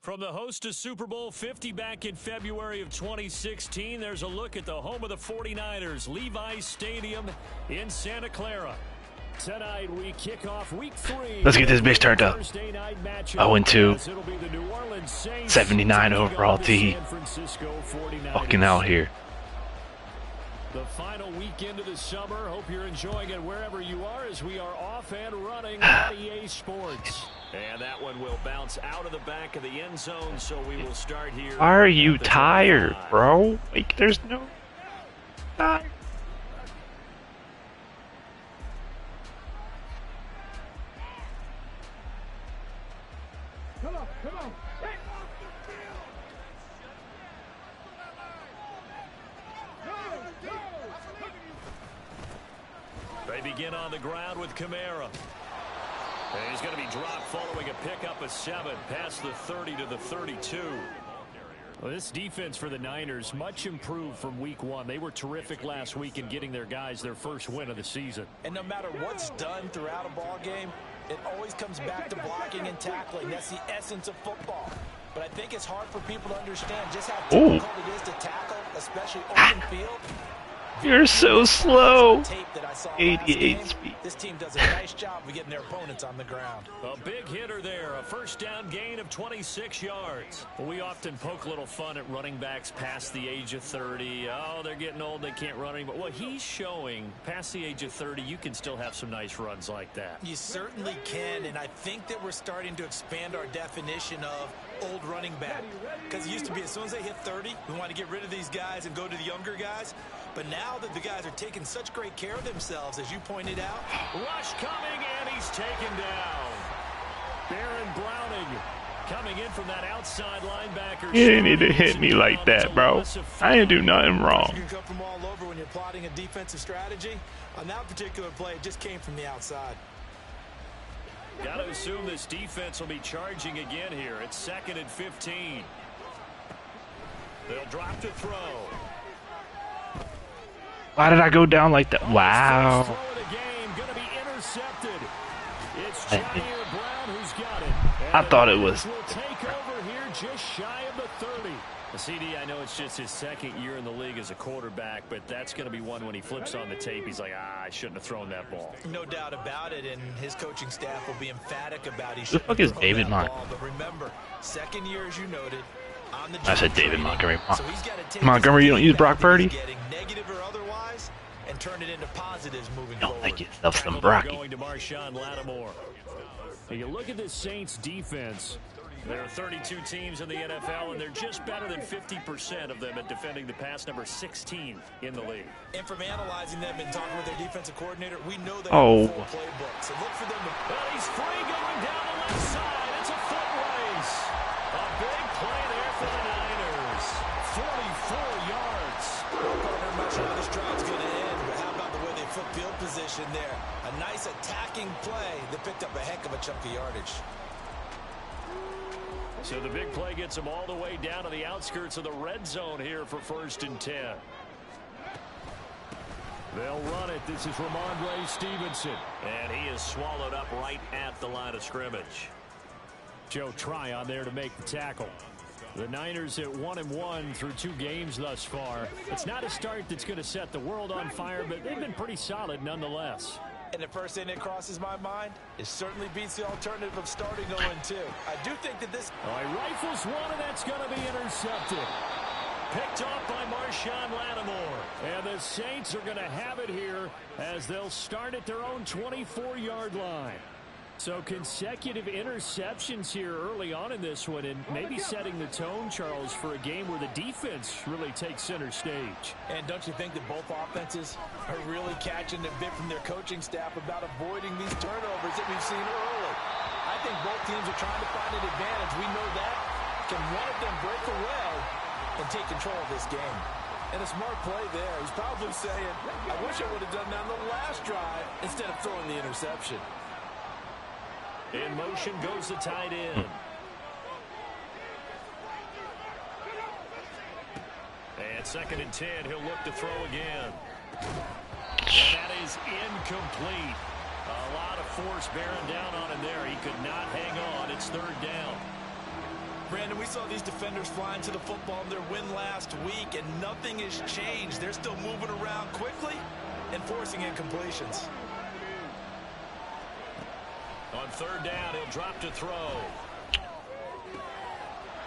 From the host to Super Bowl 50 back in February of 2016, there's a look at the home of the 49ers, Levi's Stadium in Santa Clara. Tonight we kick off week 3. Let's get this bitch turned up. 0-2. 79 overall T. Fucking out here. The final weekend of the summer. Hope you're enjoying it wherever you are as we are off and running on EA Sports. And that one will bounce out of the back of the end zone, so we will start here. Why are you tired, bro? Like, there's no time. Come on. They begin on the ground with Kamara. And he's going to be dropped following a pickup of 7 past the 30 to the 32. Well, this defense for the Niners much improved from week 1. They were terrific last week in getting their guys their first win of the season. And no matter what's done throughout a ball game, it always comes back to blocking and tackling. That's the essence of football. But I think it's hard for people to understand just how difficult it is to tackle, especially open field. You're so slow. 88 speed. This team does a nice job of getting their opponents on the ground. A big hitter there, a first down gain of 26 yards. We often poke a little fun at running backs past the age of 30. Oh, they're getting old, they can't run anymore. Well, he's showing past the age of 30, you can still have some nice runs like that. You certainly can, and I think that we're starting to expand our definition of old running back. Because it used to be as soon as they hit 30, we want to get rid of these guys and go to the younger guys. But now that the guys are taking such great care of themselves, as you pointed out. Rush coming, and he's taken down. Baron Browning coming in from that outside linebacker. You didn't need to hit me like that, bro. I didn't do nothing wrong. You can come from all over when you're plotting a defensive strategy. On that particular play, it just came from the outside. Got to assume this defense will be charging again here. It's 2nd and 15. They'll drop to throw. Why did I go down like that? Wow. I thought it was. Just shy of the 30. The CD, I know it's just his 2nd year in the league as a quarterback, but that's going to be one when he flips on the tape. He's like, I shouldn't have thrown that ball. No doubt about it, and his coaching staff will be emphatic about he shouldn't have thrown that David ball. But remember, 2nd year, as you noted, on the I said David Montgomery. So Montgomery, you don't use Brock Purdy? Negative or otherwise, and turn it into positives moving don't forward. think yourself some Brocky. Going to Marshawn Lattimore. Now you look at this Saints defense. There are 32 teams in the NFL, and they're just better than 50% of them at defending the pass, number 16 in the league. And from analyzing them and talking with their defensive coordinator, we know they have a full playbook. So look for them to... Well, he's free going down the left side. It's a foot race. A big play there for the Niners. 44 yards. I'm not sure how this drive's going to end, but how about the way they flip field position there? A nice attacking play that picked up a heck of a chunk of yardage. So the big play gets them all the way down to the outskirts of the red zone here for 1st and 10. They'll run it. This is Ramondre Stevenson. And he is swallowed up right at the line of scrimmage. Joe Tryon there to make the tackle. The Niners at 1-1 through 2 games thus far. It's not a start that's going to set the world on fire, but they've been pretty solid nonetheless. And the first thing that crosses my mind, it certainly beats the alternative of starting 0-2. I do think that this... All right, rifles one, and that's going to be intercepted. Picked off by Marshawn Lattimore. And the Saints are going to have it here as they'll start at their own 24-yard line. So consecutive interceptions here early on in this one, and maybe setting the tone, Charles, for a game where the defense really takes center stage. And don't you think that both offenses are really catching the bit from their coaching staff about avoiding these turnovers that we've seen early? I think both teams are trying to find an advantage. We know that. Can one of them break away and take control of this game? And a smart play there. He's probably saying, I wish I would have done that on the last drive instead of throwing the interception. In motion goes the tight end. And 2nd and 10, he'll look to throw again. And that is incomplete. A lot of force bearing down on him there. He could not hang on. It's 3rd down. Brandon, we saw these defenders flying to the football in their win last week, and nothing has changed. They're still moving around quickly and forcing incompletions. On third down, he'll drop to throw.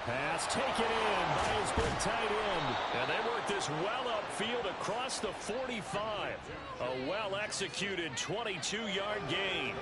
Pass taken in by his big tight end. And they work this well upfield across the 45. A well-executed 22-yard gain.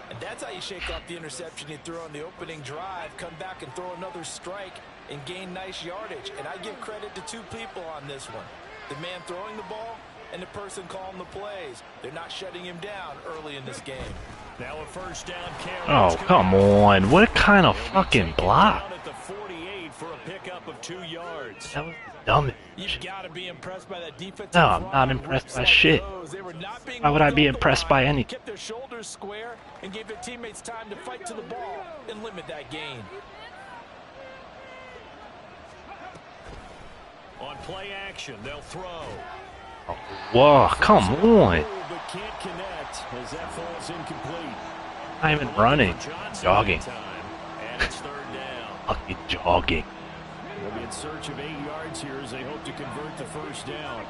And that's how you shake off the interception you threw on the opening drive, come back and throw another strike and gain nice yardage. And I give credit to two people on this one. The man throwing the ball and the person calling the plays. They're not shutting him down early in this game. Now a first down carry. Oh, come on. What kind of fucking block? At the 48 for a pickup of 2 yards. That was dumb. You've got to be impressed by that defense. No, I'm not impressed by shit. Why would I be impressed by anything? Kept their shoulders square and gave their teammates time to fight to the ball and limit that gain. On play action, they'll throw. Whoa, come on. But can't connect as that falls incomplete. I'm even running. Jogging. And it's third down. Fucking jogging. They'll be in search of 8 yards here as they hope to convert the first down.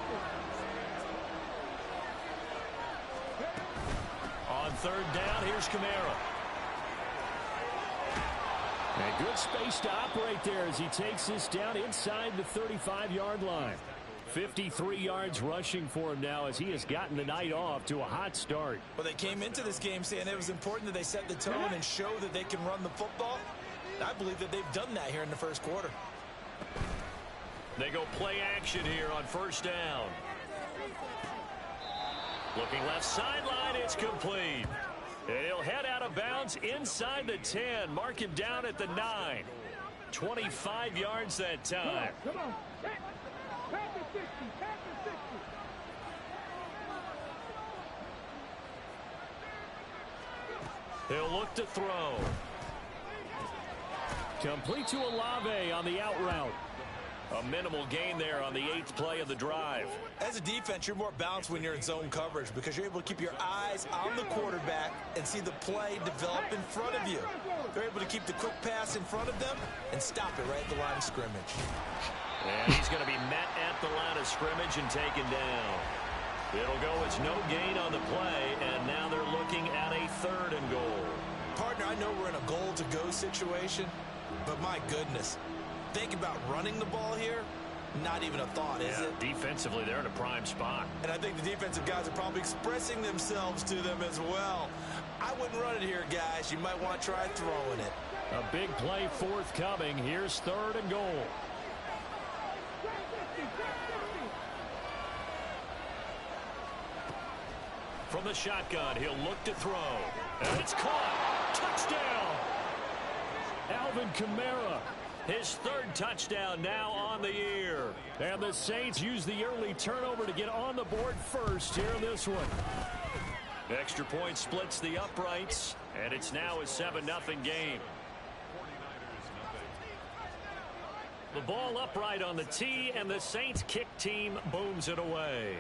On third down, here's Kamara. And good space to operate there as he takes this down inside the 35-yard line. 53 yards rushing for him now as he has gotten the night off to a hot start. Well, they came into this game saying it was important that they set the tone and show that they can run the football. I believe that they've done that here in the first quarter. They go play action here on first down. Looking left sideline, it's complete. And he'll head out of bounds inside the 10. Mark him down at the 9. 25 yards that time. Come on. Pass the 60. He'll look to throw. Complete to Olave on the out route. A minimal gain there on the 8th play of the drive. As a defense, you're more balanced when you're in zone coverage because you're able to keep your eyes on the quarterback and see the play develop in front of you. They're able to keep the quick pass in front of them and stop it right at the line of scrimmage. And he's going to be met at the line of scrimmage and taken down. It'll go as no gain on the play, and now they're looking at a 3rd and goal. Partner, I know we're in a goal-to-go situation, but my goodness. Think about running the ball here. Not even a thought, is it? Defensively, they're in a prime spot. And I think the defensive guys are probably expressing themselves to them as well. I wouldn't run it here, guys. You might want to try throwing it. A big play forthcoming. Here's 3rd and goal. From the shotgun, he'll look to throw. And it's caught. Touchdown. Alvin Kamara. His 3rd touchdown now on the year. And the Saints use the early turnover to get on the board first here in this one. Extra point splits the uprights, and it's now a 7-0 game. The ball upright on the tee, and the Saints kick team booms it away.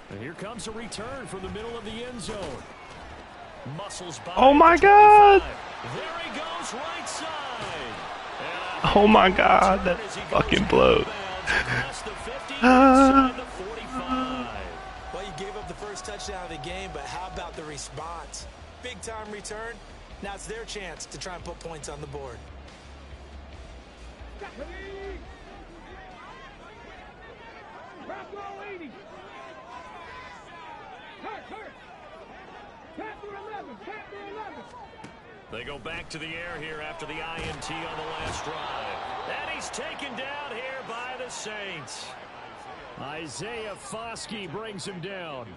And here comes a return from the middle of the end zone. Muscles by. Oh my God! There he goes, right side. Oh my God, that fucking blows. Well, you gave up the first touchdown of the game, but how about the response? Big time return. Now it's their chance to try and put points on the board. They go back to the air here after the INT on the last drive. And he's taken down here by the Saints. Isaiah Foskey brings him down.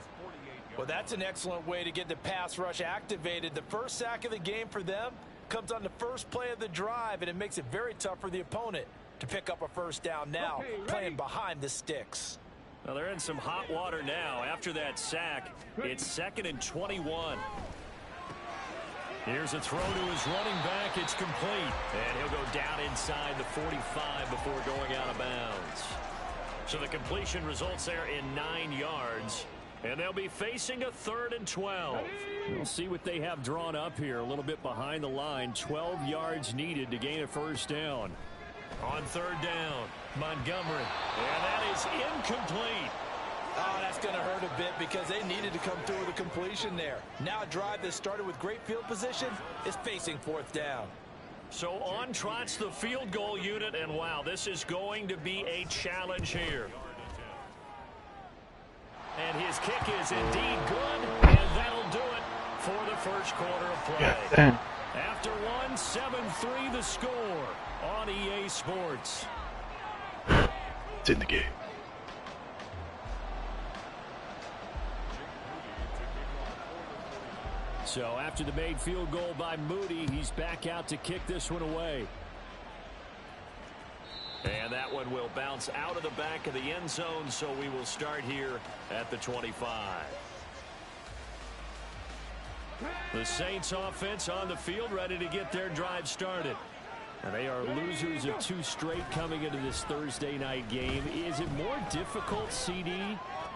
Well, that's an excellent way to get the pass rush activated. The first sack of the game for them comes on the first play of the drive, and it makes it very tough for the opponent to pick up a first down now, playing behind the sticks. Well, they're in some hot water now. After that sack, it's 2nd and 21. Here's a throw to his running back. It's complete. And he'll go down inside the 45 before going out of bounds. So the completion results there in 9 yards. And they'll be facing a 3rd and 12. We'll see what they have drawn up here. A little bit behind the line. 12 yards needed to gain a 1st down. On 3rd down, Montgomery. And that is incomplete. Oh, that's going to hurt a bit because they needed to come through with a completion there. Now a drive that started with great field position is facing 4th down. So on trots the field goal unit, and wow, this is going to be a challenge here. And his kick is indeed good, and that'll do it for the 1st quarter of play. Yeah. After 1, 7-3 the score on EA Sports. It's in the game. So after the made field goal by Moody, he's back out to kick this one away. And that one will bounce out of the back of the end zone, so we will start here at the 25. The Saints offense on the field, ready to get their drive started. And they are losers of 2 straight coming into this Thursday night game. Is it more difficult, CD,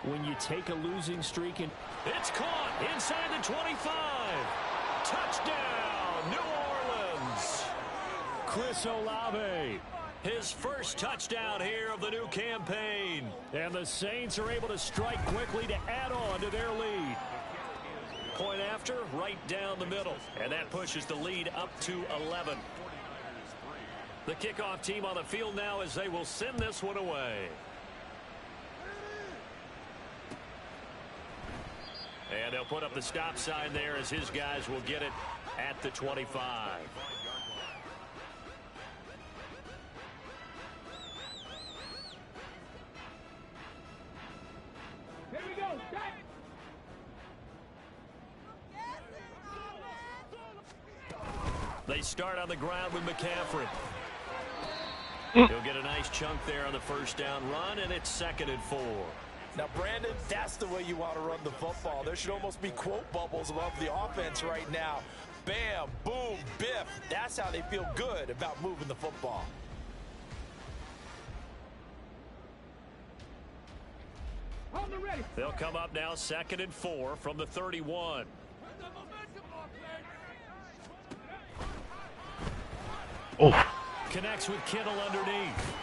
when you take a losing streak? And it's caught inside the 25. Touchdown, New Orleans. Chris Olave. His first touchdown here of the new campaign. And the Saints are able to strike quickly to add on to their lead. Point after, right down the middle. And that pushes the lead up to 11. The kickoff team on the field now as they will send this one away. And they'll put up the stop sign there as his guys will get it at the 25. Here we go. They start on the ground with McCaffrey. He'll get a nice chunk there on the 1st down run, and it's 2nd and 4. Now, Brandon, that's the way you want to run the football. There should almost be quote bubbles above the offense right now. Bam, boom, biff. That's how they feel good about moving the football. Hold them ready. They'll come up now 2nd and 4 from the 31. Oh, Connects with Kittle underneath.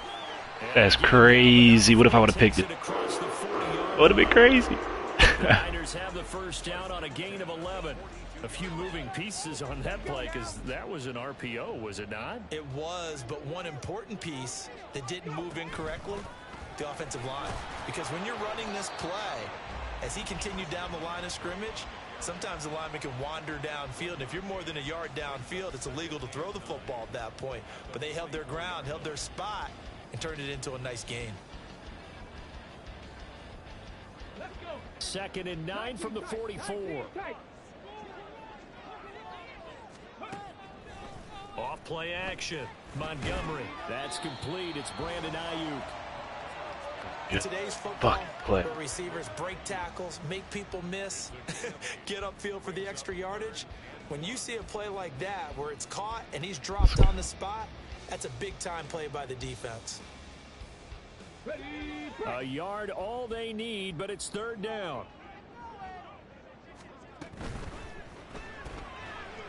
that's crazy. What if I would have picked it? It would have been crazy. The Niners have the 1st down on a gain of 11. A few moving pieces on that play because that was an RPO, was it not? It was, but one important piece that didn't move incorrectly, the offensive line. Because when you're running this play, as he continued down the line of scrimmage, sometimes the lineman can wander downfield. And if you're more than a yard downfield, it's illegal to throw the football at that point. But they held their ground, held their spot, and turned it into a nice gain. 2nd and 9 from the 44. Off play action. Montgomery. That's complete. It's Brandon Ayuk. Today's football, play. where receivers break tackles, make people miss, get upfield for the extra yardage. When you see a play like that where it's caught and he's dropped on the spot, that's a big-time play by the defense. A yard all they need, but it's 3rd down.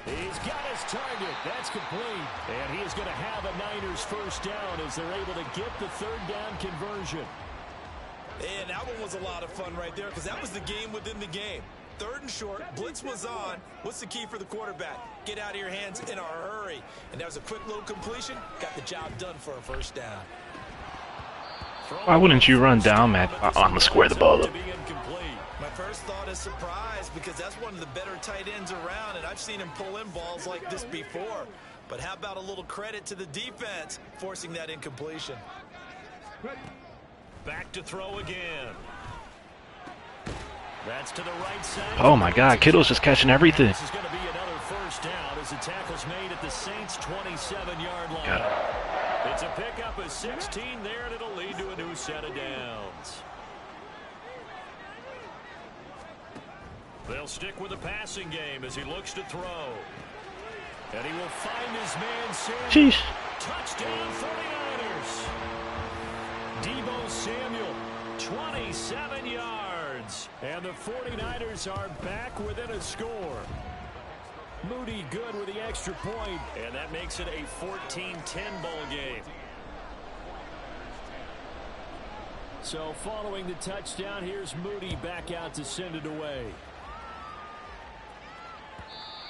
He's got his target. That's complete. And he is going to have a Niners 1st down as they're able to get the 3rd down conversion. And that one was a lot of fun right there because that was the game within the game. 3rd and short, blitz was on. What's the key for the quarterback? Get out of your hands in a hurry. And that was a quick little completion. Got the job done for a 1st down. Why wouldn't you run down, man? I'm going to square the ball up. My first thought is surprise because that's one of the better tight ends around, and I've seen him pull in balls like this before. But how about a little credit to the defense forcing that incompletion? Back to throw again. That's to the right side. Oh my God, Kittle's just catching everything. This is going to be another 1st down as the tackle's made at the Saints' 27-yard line. Got it. It's a pickup of 16 there, and it'll lead to a new set of downs. They'll stick with the passing game as he looks to throw. And he will find his man, Samuel. Sheesh. Touchdown, 49ers. Deebo Samuel, 27 yards. heads. And the 49ers are back within a score. Moody good with the extra point, and that makes it a 14-10 ball game. So following the touchdown, here's Moody back out to send it away.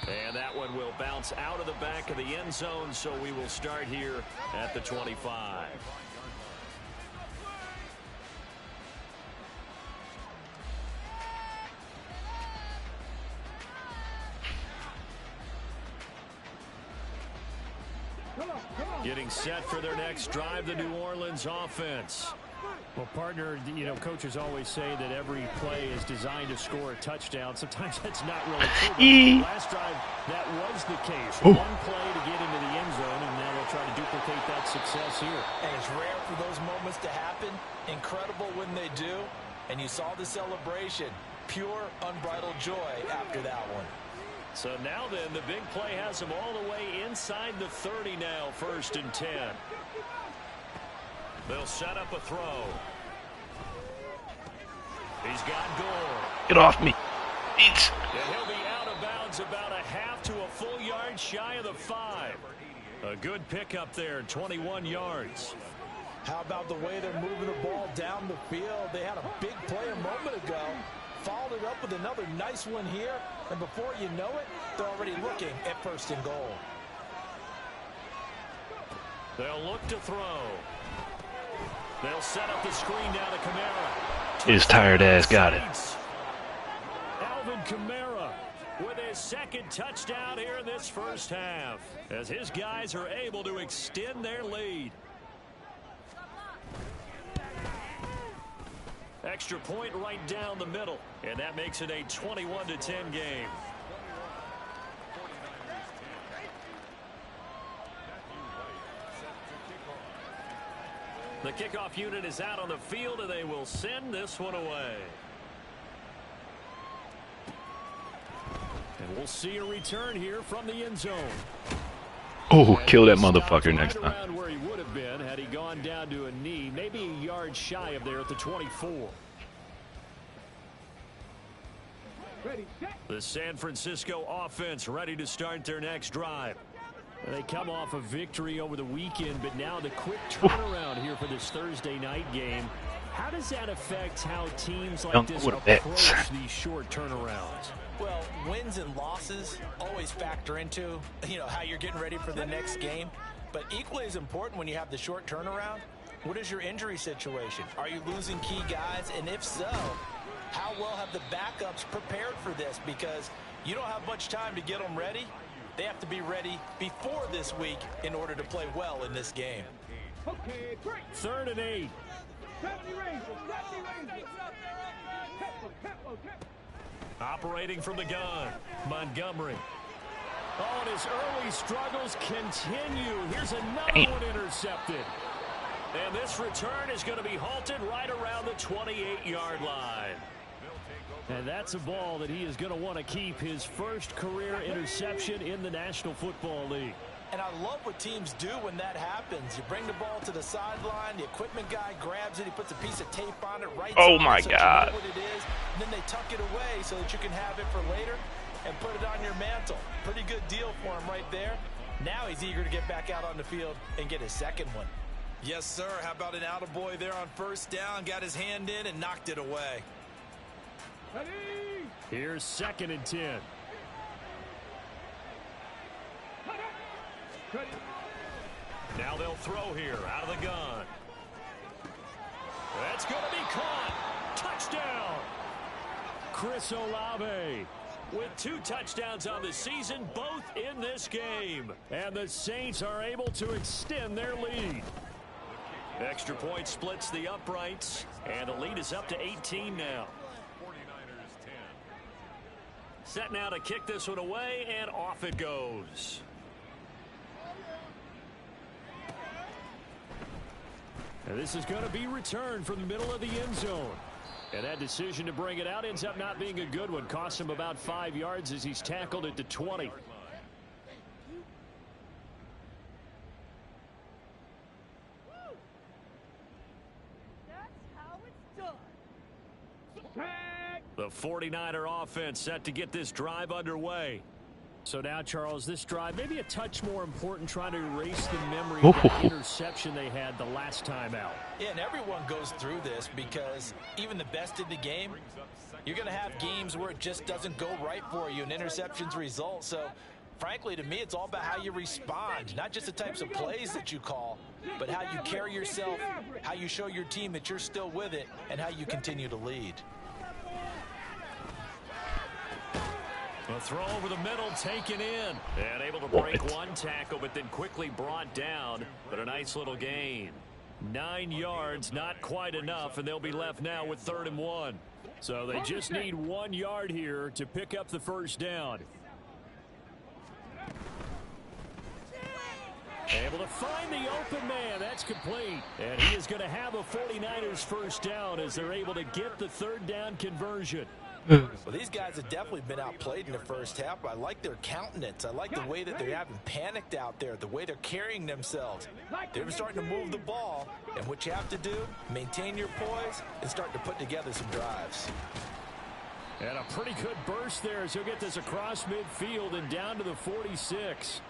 And that one will bounce out of the back of the end zone, so we will start here at the 25. Getting set for their next drive, the New Orleans offense. Well, partner, coaches always say that every play is designed to score a touchdown. Sometimes that's not really true. Last drive, that was the case. One play to get into the end zone, and now they'll try to duplicate that success here. And it's rare for those moments to happen. Incredible when they do. And you saw the celebration. Pure, unbridled joy after that one. So now then, the big play has them all the way inside the 30 now, 1st and 10. They'll set up a throw. He's got Gore. Get off me. Eat. And he'll be out of bounds about a half to a full yard shy of the 5. A good pickup there, 21 yards. How about the way they're moving the ball down the field? They had a big play a moment ago. Followed it up with another nice one here. And before you know it, they're already looking at 1st and goal. They'll look to throw. They'll set up the screen now to Kamara. His tired ass got it. Alvin Kamara with his 2nd touchdown here in this first half, as his guys are able to extend their lead. Extra point right down the middle, and that makes it a 21-10 game. The kickoff unit is out on the field, and they will send this one away. And we'll see a return here from the end zone. Oh, kill that motherfucker next time. Around where he would have been had he gone down to a knee, maybe a yard shy of there at the 24. The San Francisco offense ready to start their next drive. They come off a victory over the weekend, but now the quick turnaround here for this Thursday night game. How does that affect how teams like this approach these short turnarounds? Well, wins and losses always factor into, how you're getting ready for the next game. But equally as important when you have the short turnaround, what is your injury situation? Are you losing key guys? And if so, how well have the backups prepared for this? Because you don't have much time to get them ready. They have to be ready before this week in order to play well in this game. Okay, break. 3rd and 8. Operating from the gun, Montgomery. Oh, and his early struggles continue. Here's another one intercepted. And this return is going to be halted right around the 28-yard line. And that's a ball that he is going to want to keep, his first career interception in the National Football League. And I love what teams do when that happens. You bring the ball to the sideline, the equipment guy grabs it, he puts a piece of tape on it, right? Oh my God. You know what it is, and then they tuck it away so that you can have it for later and put it on your mantle. Pretty good deal for him right there. Now he's eager to get back out on the field and get his 2nd one. Yes, sir. How about an attaboy there on 1st down? Got his hand in and knocked it away. Here's 2nd and 10. Now they'll throw here out of the gun. That's going to be caught. Touchdown. Chris Olave with 2 touchdowns on the season, both in this game. And the Saints are able to extend their lead. Extra point splits the uprights, and the lead is up to 18 now. Set now to kick this one away, and off it goes. And this is going to be returned from the middle of the end zone. And that decision to bring it out ends up not being a good one. Costs him about 5 yards as he's tackled at the 20. That's how it's done. The 49er offense set to get this drive underway. So now, Charles, this drive maybe a touch more important, trying to erase the memory of that interception they had the last time out. Yeah, and everyone goes through this because even the best in the game, you're going to have games where it just doesn't go right for you and interceptions result. So, frankly, to me, it's all about how you respond, not just the types of plays that you call, but how you carry yourself, how you show your team that you're still with it, and how you continue to lead. A throw over the middle, taken in. And able to break one tackle, but then quickly brought down. But a nice little gain. 9 yards, not quite enough, and they'll be left now with 3rd and 1. So they just need 1 yard here to pick up the first down. Able to find the open man. That's complete. And he is going to have a 49ers first down as they're able to get the 3rd down conversion. Well, these guys have definitely been outplayed in the first half. I like their countenance. I like the way that they haven't panicked out there, the way they're carrying themselves. They're starting to move the ball, and what you have to do, maintain your poise and start to put together some drives. And a pretty good burst there as he'll get this across midfield and down to the 46.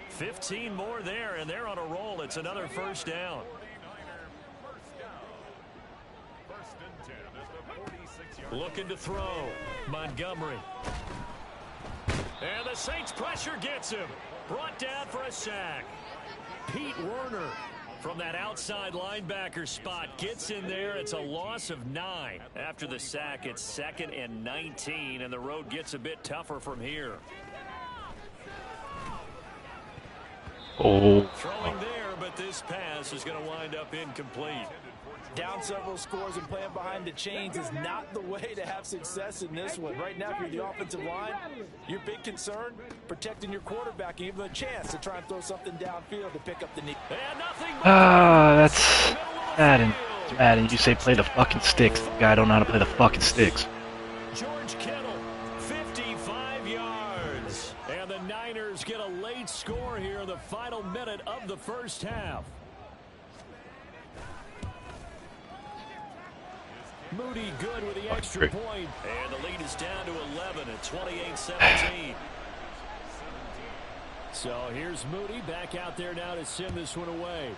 15 more there, and they're on a roll. It's another first down. Looking to throw. Montgomery. And the Saints pressure gets him. Brought down for a sack. Pete Werner from that outside linebacker spot gets in there. It's a loss of 9. After the sack, it's 2nd and 19, and the road gets a bit tougher from here. Oh. Throwing there, but this pass is going to wind up incomplete. Down several scores and playing behind the chains is not the way to have success in this one. Right now, if you're the offensive line, your big concern, protecting your quarterback and give him a chance to try and throw something downfield to pick up the knee. That's Madden. Madden, you say play the fucking sticks. The guy don't know how to play the fucking sticks. George Kittle, 55 yards. And the Niners get a late score here in the final minute of the first half. Moody good with the extra point. And the lead is down to 11 at 28-17. So here's Moody back out there now to send this one away.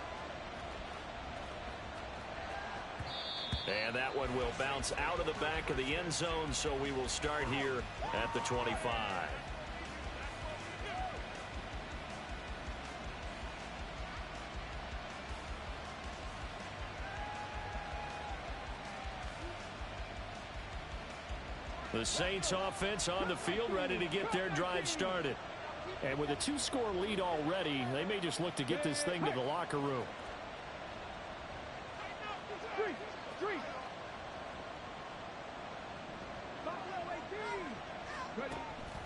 And that one will bounce out of the back of the end zone, so we will start here at the 25. The Saints offense on the field, ready to get their drive started. And with a 2-score lead already, they may just look to get this thing to the locker room.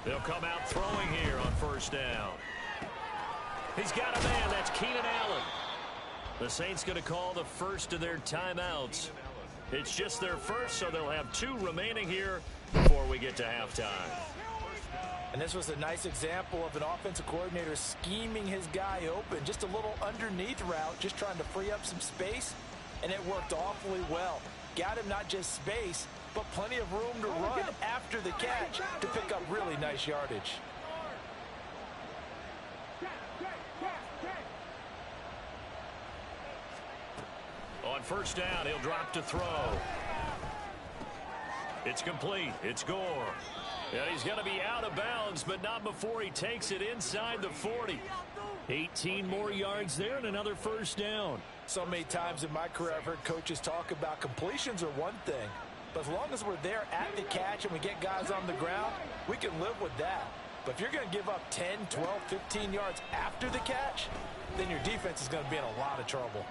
They'll come out throwing here on first down. He's got a man. That's Keenan Allen. The Saints going to call the first of their timeouts. It's just their first, so they'll have 2 remaining here before we get to halftime. And this was a nice example of an offensive coordinator scheming his guy open. Just a little underneath route, just trying to free up some space, and it worked awfully well. Got him not just space, but plenty of room to run after the catch to pick up really nice yardage. On first down, he'll drop to throw. It's complete. It's Gore. And he's going to be out of bounds, but not before he takes it inside the 40. 18 more yards there and another first down. So many times in my career I've heard coaches talk about completions are one thing, but as long as we're there at the catch and we get guys on the ground, we can live with that. But if you're going to give up 10, 12, 15 yards after the catch, then your defense is going to be in a lot of trouble.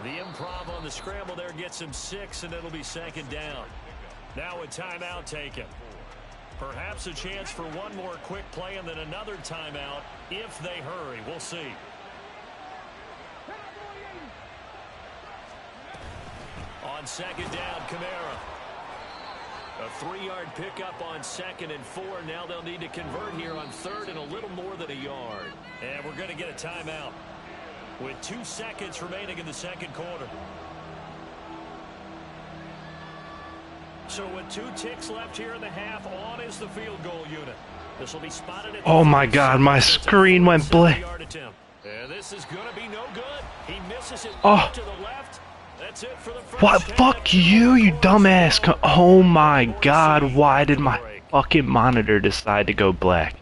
The improv on the scramble there gets him 6, and it'll be 2nd down. Now a timeout taken. Perhaps a chance for one more quick play and then another timeout if they hurry. We'll see. On 2nd down, Kamara. A 3-yard pickup on 2nd and 4. Now they'll need to convert here on 3rd and a little more than a yard. And we're going to get a timeout with 2 seconds remaining in the second quarter. So with 2 ticks left here in the half, on is the field goal unit. This will be spotted at the Oh my God, my screen went blank. And this is going to be no good. He misses it Oh. to the left. That's it for the first What? half. Fuck you, you dumbass. Oh my God, why did my fucking monitor decide to go black?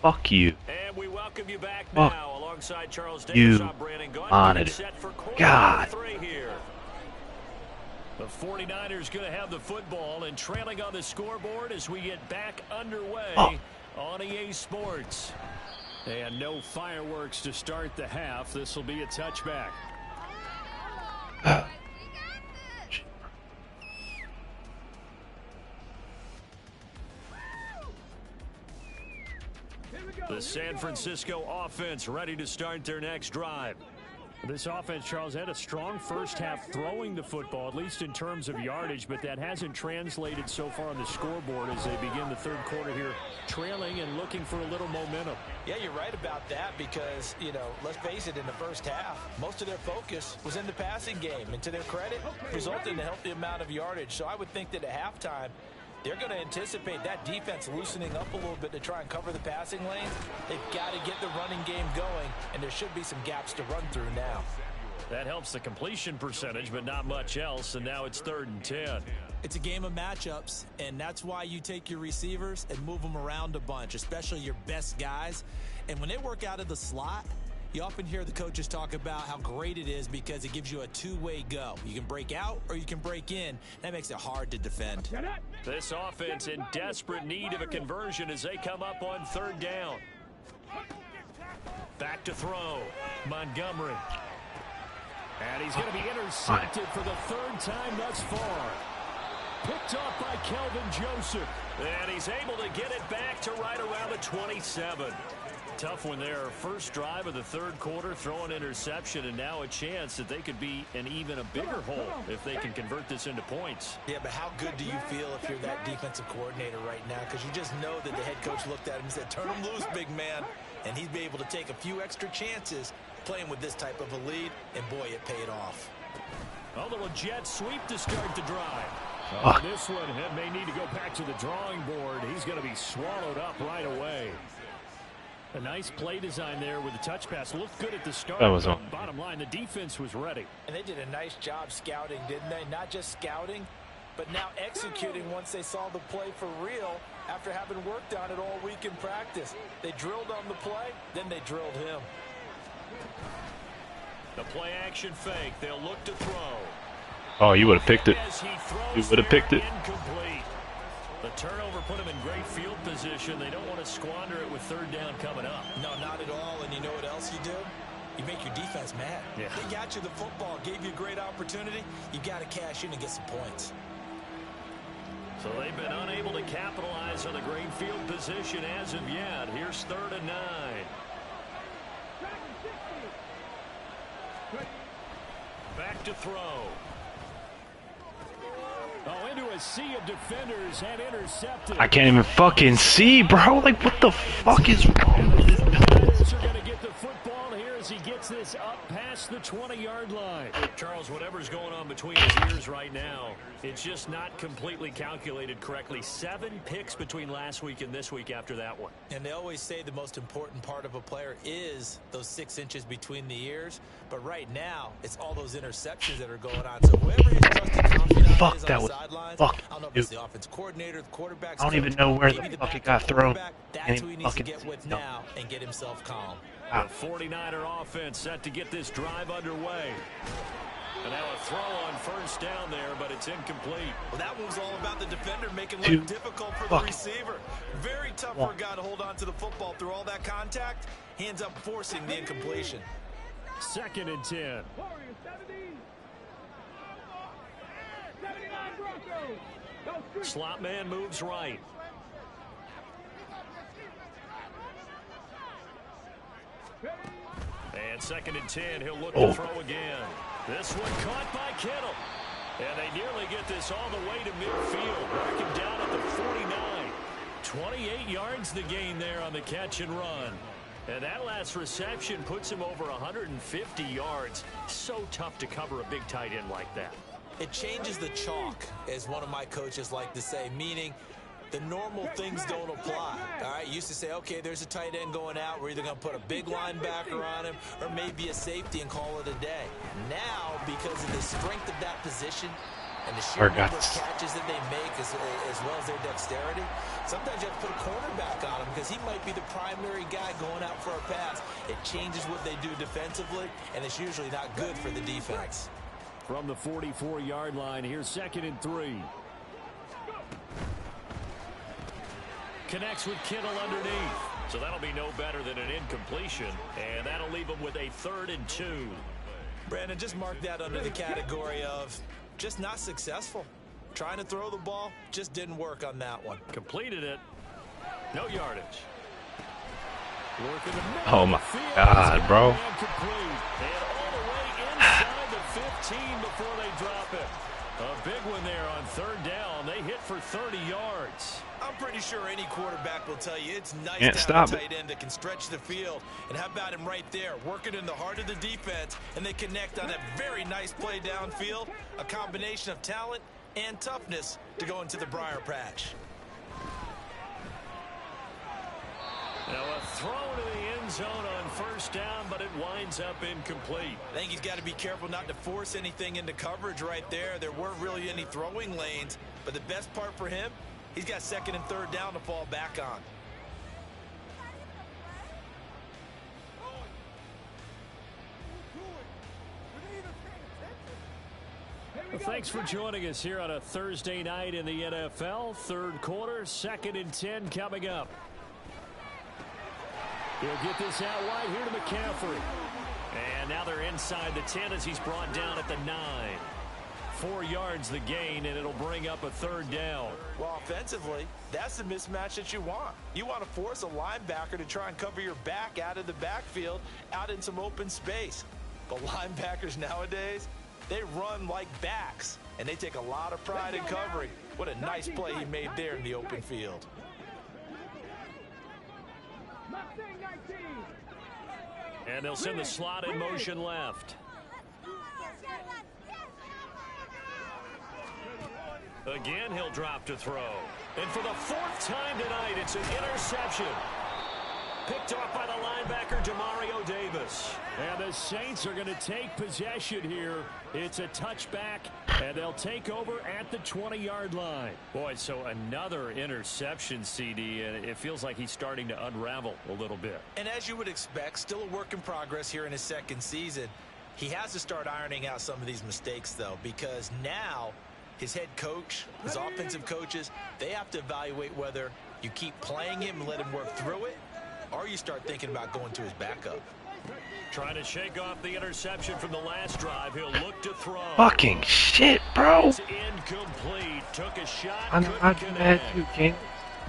Fuck you. And we welcome you back Fuck now alongside Charles you, Davis. I'm Brandon Gunn. monitor. Set for quarter God. 3 here. The 49ers going to have the football and trailing on the scoreboard as we get back underway on EA Sports. And no fireworks to start the half. This will be a touchback. The San Francisco offense ready to start their next drive. This offense, Charles, had a strong first half throwing the football, at least in terms of yardage, but that hasn't translated so far on the scoreboard as they begin the third quarter here, trailing and looking for a little momentum. Yeah, you're right about that because, you know, let's face it, in the first half, most of their focus was in the passing game. And to their credit, resulted in a healthy amount of yardage. So I would think that at halftime, they're going to anticipate that defense loosening up a little bit to try and cover the passing lanes. They've got to get the running game going, and there should be some gaps to run through now. That helps the completion percentage, but not much else, and now it's 3rd and 10. It's a game of matchups, and that's why you take your receivers and move them around a bunch, especially your best guys. And when they work out of the slot, you often hear the coaches talk about how great it is because it gives you a two-way go. You can break out or you can break in. That makes it hard to defend. This offense in desperate need of a conversion as they come up on 3rd down. Back to throw. Montgomery. And he's going to be intercepted for the 3rd time thus far. Picked off by Kelvin Joseph. And he's able to get it back to right around the 27. Tough one there. First drive of the 3rd quarter, throw an interception, and now a chance that they could be in even a bigger hole if they can convert this into points. Yeah, but how good do you feel if you're that defensive coordinator right now? Because you just know that the head coach looked at him and said, turn him loose, big man. And he'd be able to take a few extra chances playing with this type of a lead, and boy, it paid off. A little jet sweep to start the drive. This one may need to go back to the drawing board. He's going to be swallowed up right away. A nice play design there with the touch pass. Looked good at the start. That was on. Bottom line, the defense was ready. And they did a nice job scouting, didn't they? Not just scouting, but now executing once they saw the play for real after having worked on it all week in practice. They drilled on the play, then they drilled him. The play action fake. They'll look to throw. Oh, you would have picked it. You would have picked it. Incomplete. The turnover put them in great field position. They don't want to squander it with 3rd down coming up. No, not at all. And you know what else you do? You make your defense mad. Yeah. They got you the football, gave you a great opportunity. You got to cash in and get some points. So they've been unable to capitalize on the great field position as of yet. Here's 3rd and 9. Back to throw. Oh, into a sea of defenders and intercepted. I can't even fucking see, bro. Like, what the fuck is wrong with this? Are going to get the football here as he gets this up past the 20-yard line. Charles, whatever's going on between his ears right now, it's just not completely calculated correctly. 7 picks between last week and this week after that one. And they always say the most important part of a player is those 6 inches between the ears. But right now, it's all those interceptions that are going on. So whoever his trusted confidant Fuck, is that on was the sidelines, fuck. I don't know if it's the offense coordinator, the quarterback. I don't even know where the fuck it got thrown. That's who he needs to get with now and get himself calm. The 49er offense set to get this drive underway. And now a throw on 1st down there, but it's incomplete. Well, that was all about the defender making life 2, difficult for the receiver. Very tough for a guy to hold on to the football through all that contact. He ends up forcing the incompletion. 2nd and 10. Warriors 70. 79 Broncos. Go street. Slot man moves right. And 2nd and 10. He'll look to throw again. This one caught by Kittle. And they nearly get this all the way to midfield. Mark him down at the 49. 28 yards the gain there on the catch and run. And that last reception puts him over 150 yards. So tough to cover a big tight end like that. It changes the chalk, as one of my coaches like to say, meaning the normal things don't apply. All right, used to say, okay, there's a tight end going out. We're either going to put a big linebacker on him or maybe a safety and call it a day. Now, because of the strength of that position and the sheer number of catches that they make as well as their dexterity, sometimes you have to put a cornerback on him because he might be the primary guy going out for a pass. It changes what they do defensively, and it's usually not good for the defense. From the 44-yard line, here's 2nd and 3. Connects with Kittle underneath. So that'll be no better than an incompletion, and that'll leave him with a 3rd and 2. Brandon, just mark that under the category of just not successful. Trying to throw the ball, just didn't work on that one. Completed it. No yardage. Oh my God, bro. And all the way inside the 15 before they drop it. A big one there on 3rd down. They hit for 30 yards. I'm pretty sure any quarterback will tell you it's nice Can't to have stop a tight end that can stretch the field. And how about him right there, working in the heart of the defense, and they connect on a very nice play downfield. A combination of talent and toughness to go into the briar patch. Now a throw to the end zone on 1st down, but it winds up incomplete. I think he's got to be careful not to force anything into coverage right there. There weren't really any throwing lanes, but the best part for him, he's got 2nd and 3rd down to fall back on. Well, thanks for joining us here on a Thursday night in the NFL. 3rd quarter, 2nd and 10 coming up. He'll get this out wide here to McCaffrey. And now they're inside the 10 as he's brought down at the 9. 4 yards the gain, and it'll bring up a 3rd down. Well, offensively, that's the mismatch that you want. You want to force a linebacker to try and cover your back out of the backfield, out in some open space. But linebackers nowadays, they run like backs, and they take a lot of pride in covering. What a nice play he made there in the open field. And they'll send the slot in motion left. Again, he'll drop to throw. And for the 4th time tonight, it's an interception. Picked off by the linebacker, Demario Davis. And the Saints are going to take possession here. It's a touchback, and they'll take over at the 20-yard line. Boy, so another interception, CD, and it feels like he's starting to unravel a little bit. And as you would expect, still a work in progress here in his 2nd season. He has to start ironing out some of these mistakes, though, because now his head coach, his offensive coaches, they have to evaluate whether you keep playing him and let him work through it, or you start thinking about going to his backup. Trying to shake off the interception from the last drive. He'll look to throw. Fucking shit, bro. It's incomplete. Took a shot. I'm not mad you, King.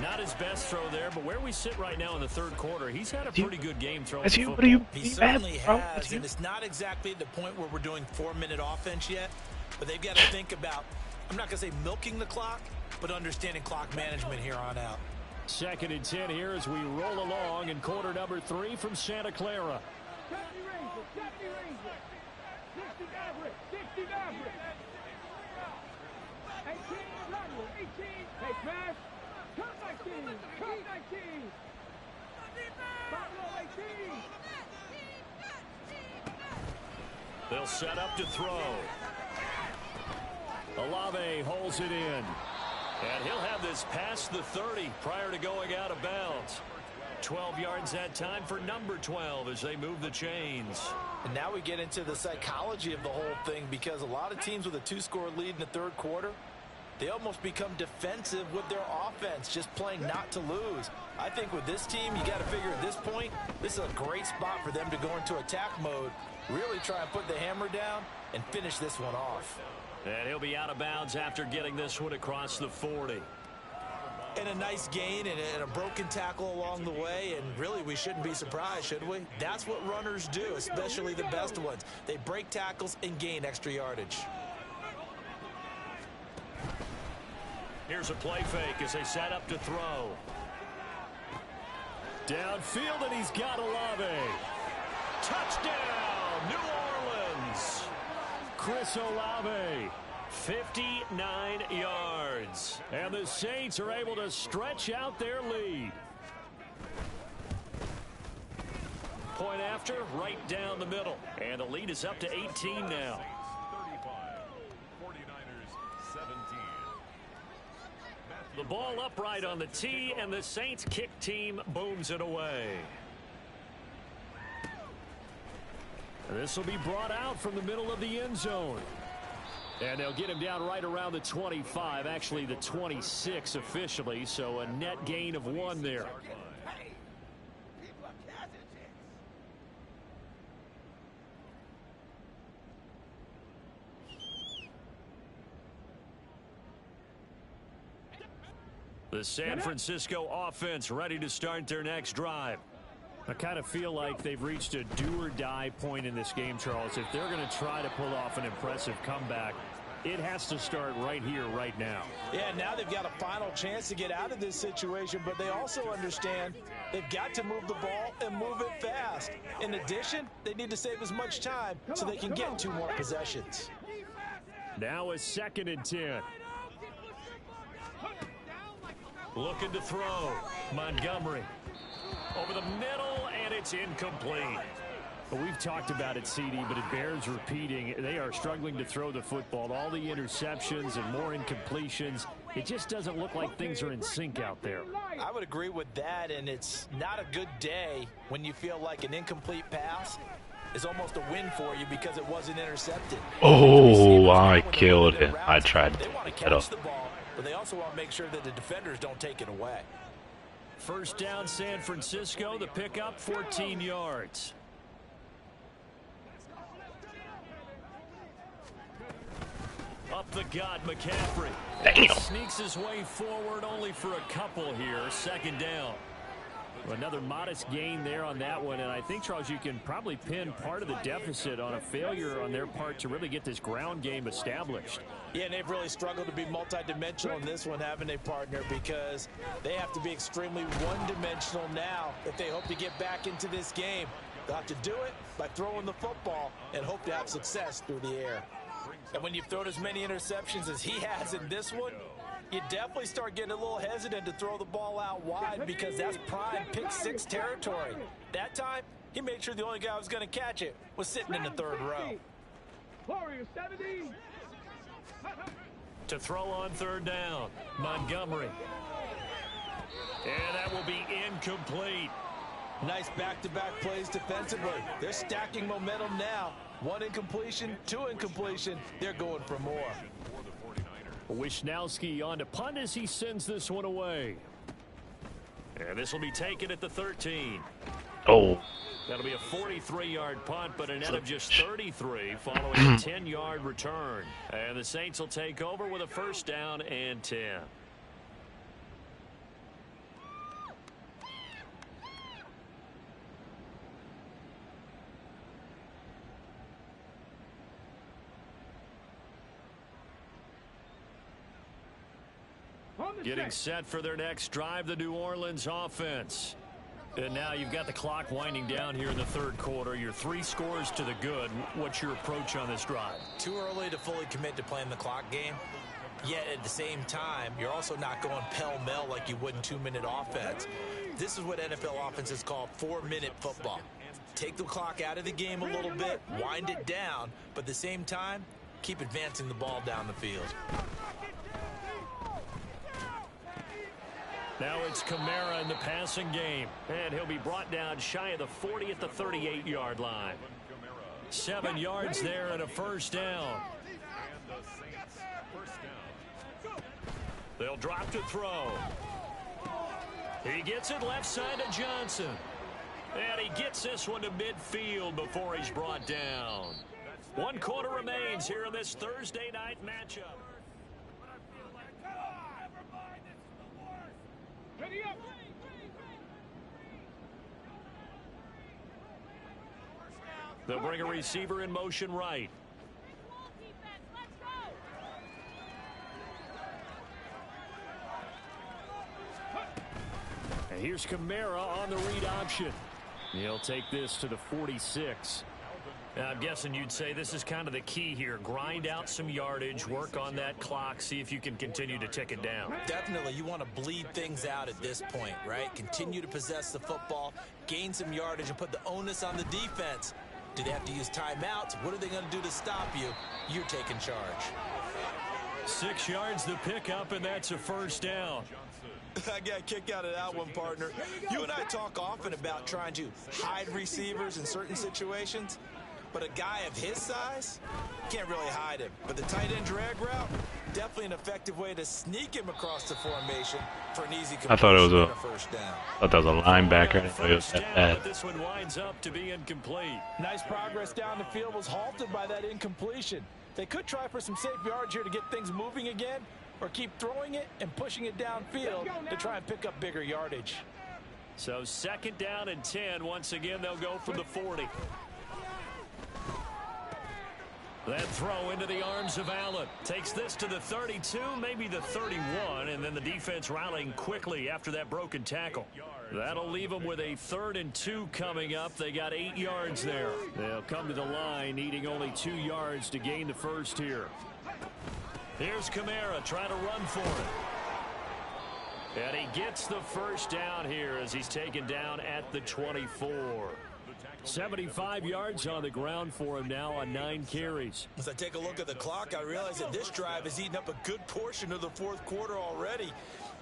Not his best throw there, but where we sit right now in the 3rd quarter, he's had a pretty good game throwing the football. What are you He mad, certainly bro? has, and it's not exactly the point where we're doing 4-minute offense yet, but they've got to think about, I'm not going to say milking the clock, but understanding clock management here on out. 2nd and 10 here as we roll along in quarter number 3 from Santa Clara. 18. They'll set up to throw. Olave holds it in. And he'll have this past the 30 prior to going out of bounds. 12 yards that time for number 12 as they move the chains. And now we get into the psychology of the whole thing, because a lot of teams with a 2-score lead in the 3rd quarter, they almost become defensive with their offense, just playing not to lose. I think with this team, you got to figure at this point, this is a great spot for them to go into attack mode, really try and put the hammer down and finish this one off. And he'll be out of bounds after getting this one across the 40. And a nice gain and a broken tackle along the way, and really we shouldn't be surprised, should we? That's what runners do, especially the best ones. They break tackles and gain extra yardage. Here's a play fake as they set up to throw. Downfield, and he's got Olave. Touchdown, New Orleans. Chris Olave, 59 yards. And the Saints are able to stretch out their lead. Point after, right down the middle. And the lead is up to 18 now. 49ers 17. The ball upright on the tee, and the Saints kick team booms it away. This will be brought out from the middle of the end zone. And they'll get him down right around the 25, actually the 26 officially, so a net gain of 1 there. The San Francisco offense ready to start their next drive. I kind of feel like they've reached a do-or-die point in this game, Charles. If they're going to try to pull off an impressive comeback, it has to start right here, right now. Yeah, now they've got a final chance to get out of this situation, but they also understand they've got to move the ball and move it fast. In addition, they need to save as much time so they can get 2 more possessions. Now a 2nd and 10. Looking to throw. Montgomery. Over the middle, and it's incomplete. But we've talked about it, CD, but it bears repeating. They are struggling to throw the football. All the interceptions and more incompletions. It just doesn't look like things are in sync out there. I would agree with that, and it's not a good day when you feel like an incomplete pass is almost a win for you because it wasn't intercepted. Oh, I killed him. I tried to get off the ball, but they also want to make sure that the defenders don't take it away. First down, San Francisco. The pickup, 14 yards. Up the gut, McCaffrey. Damn. Sneaks his way forward only for a couple here. 2nd down. Another modest gain there on that one, and I think, Charles, you can probably pin part of the deficit on a failure on their part to really get this ground game established. Yeah, and they've really struggled to be multidimensional in this one, haven't they, partner? Because they have to be extremely one-dimensional now if they hope to get back into this game. They'll have to do it by throwing the football and hope to have success through the air. And when you've thrown as many interceptions as he has in this one, you definitely start getting a little hesitant to throw the ball out wide because that's prime pick 6 territory. That time, he made sure the only guy who was going to catch it was sitting in the 3rd row. Warriors 70. To throw on 3rd down, Montgomery. And that will be incomplete. Nice back-to-back plays defensively. They're stacking momentum now. 1 incompletion, 2 incompletion. They're going for more. Wisnowski on to punt as he sends this one away. And this will be taken at the 13. Oh. That'll be a 43-yard punt, but a net of just 33 following a 10-yard return. And the Saints will take over with a 1st down and 10. Getting set for their next drive, the New Orleans offense. And now you've got the clock winding down here in the 3rd quarter. You're 3 scores to the good. What's your approach on this drive? Too early to fully commit to playing the clock game. Yet at the same time, you're also not going pell-mell like you would in 2-minute offense. This is what NFL offenses call 4-minute football. Take the clock out of the game a little bit, wind it down, but at the same time, keep advancing the ball down the field. Now it's Kamara in the passing game. And he'll be brought down shy of the 40 at the 38-yard line. 7 yards there and a 1st down. They'll drop to throw. He gets it left side to Johnson. And he gets this one to midfield before he's brought down. 1 quarter remains here in this Thursday night matchup. They'll bring a receiver in motion right. And here's Kamara on the read option. He'll take this to the 46. I'm guessing you'd say this is kind of the key here. Grind out some yardage, work on that clock, see if you can continue to tick it down. Definitely, you want to bleed things out at this point, right? Continue to possess the football, gain some yardage, and put the onus on the defense. Do they have to use timeouts? What are they going to do to stop you? You're taking charge. 6 yards the pickup, and that's a first down. I got a kick out of that one, partner. You and I talk often about trying to hide receivers in certain situations. But a guy of his size, can't really hide him. But the tight end drag route, definitely an effective way to sneak him across the formation for an easy completion. I thought it was a first down. I thought that was a linebacker. I didn't know it was that bad. But this one winds up to be incomplete. Nice progress down the field was halted by that incompletion. They could try for some safe yards here to get things moving again, or keep throwing it and pushing it downfield to try and pick up bigger yardage. So 2nd down and 10. Once again, they'll go from the 40. That throw into the arms of Allen. Takes this to the 32, maybe the 31, and then the defense rallying quickly after that broken tackle. That'll leave them with a 3rd and 2 coming up. They got 8 yards there. They'll come to the line, needing only 2 yards to gain the first here. Here's Kamara trying to run for it. And he gets the first down here as he's taken down at the 24. 75 yards on the ground for him now on 9 carries. As I take a look at the clock, I realize that this drive has eaten up a good portion of the 4th quarter already.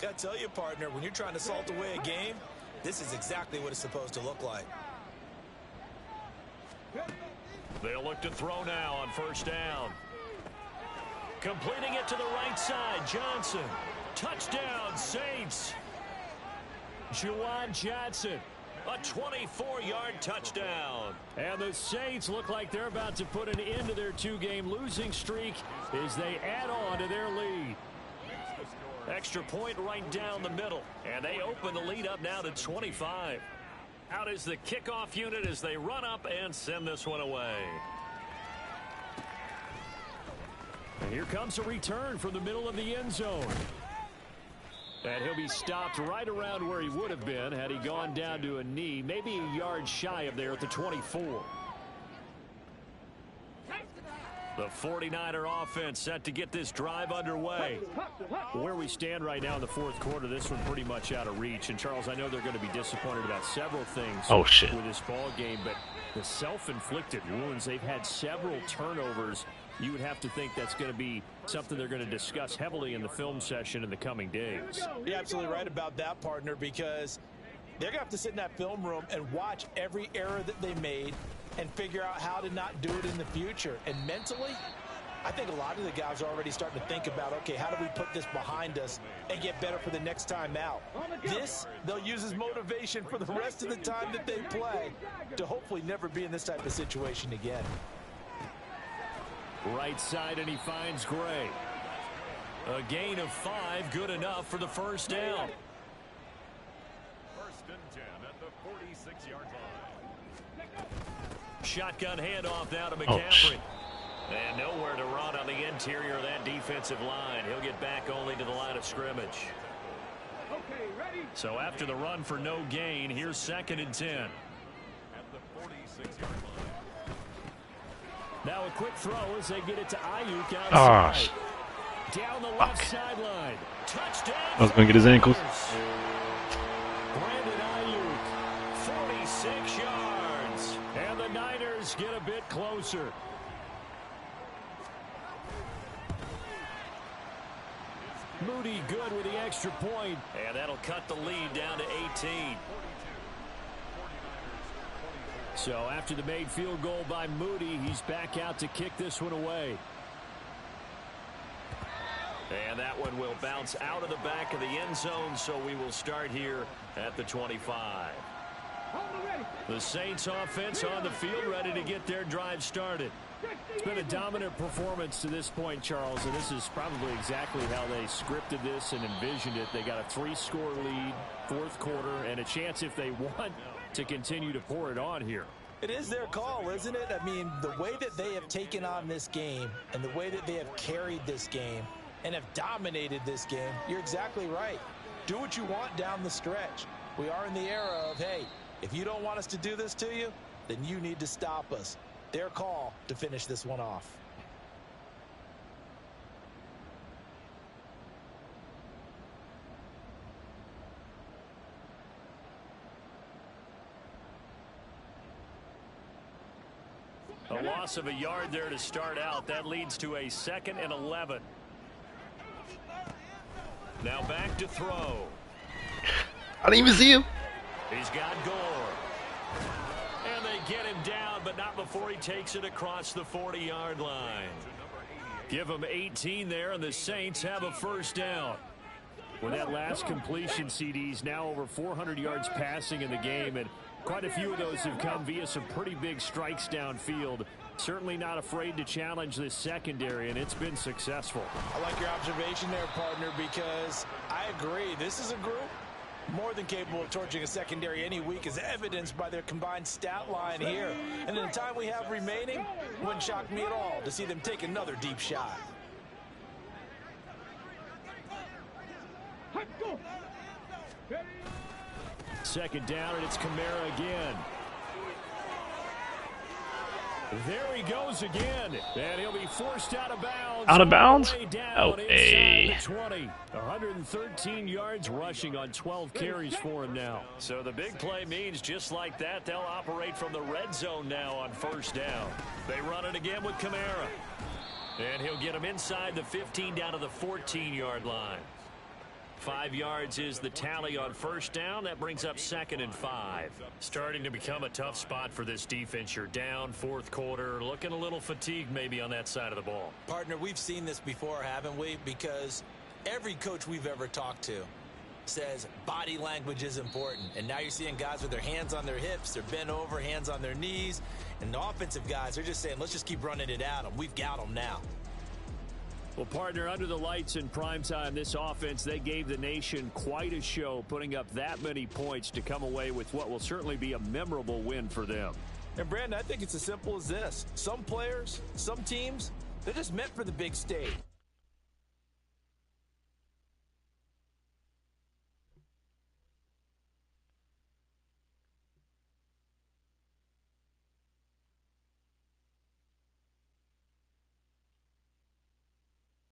Got to tell you, partner, when you're trying to salt away a game, this is exactly what it's supposed to look like. They'll look to throw now on 1st down. Completing it to the right side, Johnson. Touchdown, Saints. Juwan Johnson. A 24-yard touchdown. And the Saints look like they're about to put an end to their 2-game losing streak as they add on to their lead. Extra point right down the middle. And they open the lead up now to 25. Out is the kickoff unit as they run up and send this one away. And here comes a return from the middle of the end zone. And he'll be stopped right around where he would have been had he gone down to a knee, maybe a yard shy of there at the 24. The 49er offense set to get this drive underway. Where we stand right now in the 4th quarter, this one pretty much out of reach. And, Charles, I know they're going to be disappointed about several things with this ball game, but the self-inflicted wounds, they've had several turnovers. You would have to think that's going to be something they're going to discuss heavily in the film session in the coming days. You're absolutely right about that, partner, because they're going to have to sit in that film room and watch every error that they made and figure out how to not do it in the future. And mentally, I think a lot of the guys are already starting to think about, okay, how do we put this behind us and get better for the next time out? This, they'll use as motivation for the rest of the time that they play to hopefully never be in this type of situation again. Right side, and he finds Gray. A gain of 5, good enough for the first down. 1st and 10 at the 46-yard line. Shotgun handoff now to McCaffrey. And nowhere to run on the interior of that defensive line. He'll get back only to the line of scrimmage. Okay, ready? So after the run for no gain, here's 2nd and 10. At the 46-yard line. Now a quick throw as they get it to Ayuk outside. Down the left sideline. Touchdown. I was going to get his ankles. Brandon Ayuk, 46 yards. And the Niners get a bit closer. Moody good with the extra point. And that'll cut the lead down to 18. So after the made field goal by Moody, he's back out to kick this one away. And that one will bounce out of the back of the end zone, so we will start here at the 25. The Saints offense on the field, ready to get their drive started. It's been a dominant performance to this point, Charles, and this is probably exactly how they scripted this and envisioned it. They got a 3-score lead, 4th quarter, and a chance if they want to continue to pour it on here. It is their call, isn't it? I mean, the way that they have taken on this game and the way that they have carried this game and have dominated this game, you're exactly right. Do what you want down the stretch. We are in the era of, hey, if you don't want us to do this to you, then you need to stop us. Their call to finish this one off. A loss of a yard there to start out. That leads to a 2nd and 11. Now back to throw. I didn't even see him. He's got Gore. And they get him down, but not before he takes it across the 40-yard line. Give him 18 there, and the Saints have a first down. With that last completion, CD's now over 400 yards passing in the game, and quite a few of those have come via some pretty big strikes downfield. Certainly not afraid to challenge this secondary, and it's been successful. I like your observation there, partner, because I agree. This is a group more than capable of torching a secondary any week, as evidenced by their combined stat line here. And in the time we have remaining, wouldn't shock me at all to see them take another deep shot. Second down, and it's Kamara again. There he goes again, and he'll be forced out of bounds. Out of bounds? Oh, hey. 20. 113 yards rushing on 12 carries for him now. So the big play means just like that, they'll operate from the red zone now on first down. They run it again with Kamara. And he'll get him inside the 15 down to the 14-yard line. 5 yards is the tally on first down. That brings up 2nd and 5. Starting to become a tough spot for this defense. You're down, fourth quarter, looking a little fatigued maybe on that side of the ball. Partner, we've seen this before, haven't we? Because every coach we've ever talked to says body language is important. And now you're seeing guys with their hands on their hips, they're bent over, hands on their knees. And the offensive guys are just saying, let's just keep running it at them. We've got them now. Well, partner, under the lights in primetime, this offense, they gave the nation quite a show, putting up that many points to come away with what will certainly be a memorable win for them. And, Brandon, I think it's as simple as this. Some players, some teams, they're just meant for the big stage.